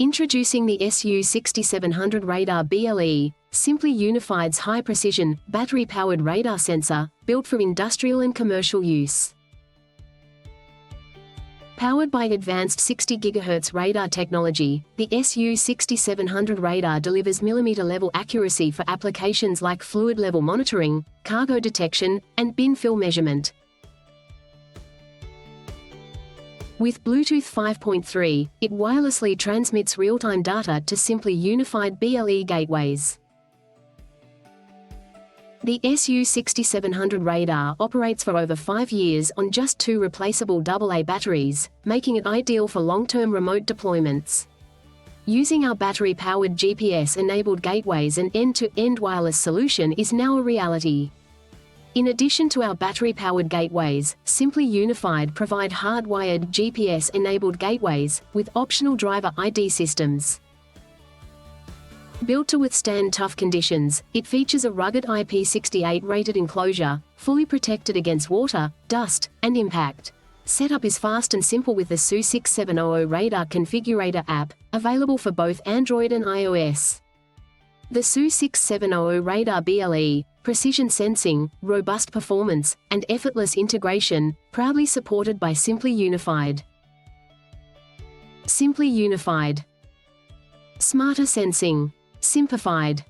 Introducing the SU-6700 Radar BLE, Simply Unified's high-precision, battery-powered radar sensor, built for industrial and commercial use. Powered by advanced 60 GHz radar technology, the SU-6700 radar delivers millimetre-level accuracy for applications like fluid level monitoring, cargo detection, and bin fill measurement. With Bluetooth 5.3, it wirelessly transmits real-time data to Simply Unified BLE gateways. The SU-6700 radar operates for over 5 years on just 2 replaceable AA batteries, making it ideal for long-term remote deployments. Using our battery-powered GPS-enabled gateways and end-to-end wireless solution is now a reality. In addition to our battery-powered gateways, Simply Unified provide hardwired GPS-enabled gateways, with optional driver ID systems. Built to withstand tough conditions, it features a rugged IP68 rated enclosure, fully protected against water, dust, and impact. Setup is fast and simple with the SU-6700 Radar Configurator app, available for both Android and iOS. The SU-6700 Radar BLE, precision sensing, robust performance, and effortless integration, proudly supported by Simply Unified. Simply Unified. Smarter sensing. Simplified.